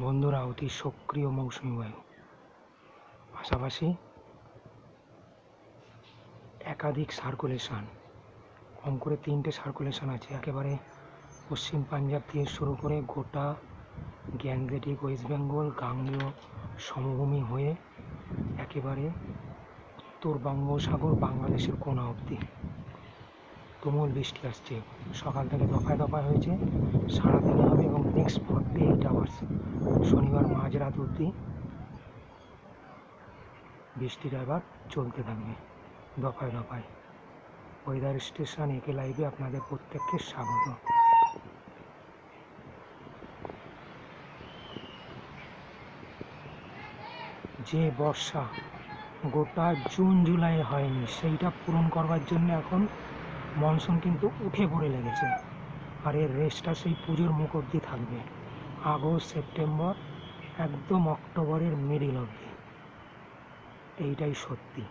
বন্ধুরা, অতি সক্রিয় মৌসুমী বায়ু, পাশাপাশি একাধিক সার্কুলেশন, কম করে 3টে সার্কুলেশন আছে। একেবারে পশ্চিম পাঞ্জাব থেকে শুরু করে গোটা গ্যাংজেটিক ওয়েস্ট বেঙ্গল গাঙ্গেয় সমভূমি হয়ে একেবারে উত্তর বঙ্গোপসাগর বাংলাদেশের কোনা অবধি তুমুল বৃষ্টি আসছে। সকাল থেকে দফায় দফায় হয়েছে, সারাদিনে হবে এবং নেক্সট 48 আওয়ার্স শনিবার মাঝরাত অবধি বৃষ্টিটা এবার চলতে থাকবে দফায় দফায়। ওয়েদার স্টেশন একে লাইভে আপনাদের প্রত্যেককে স্বাগত। যে বর্ষা গোটা জুন জুলাই হয়নি, সেইটা পূরণ করবার জন্য এখন মনসুন কিন্তু উঠে পড়ে লেগেছে। আর এর রেস্টটা সেই পুজোর মুখ অবধি থাকবে, আগস্ট সেপ্টেম্বর একদম অক্টোবরের মিডিল অবধি। এইটাই সত্যি।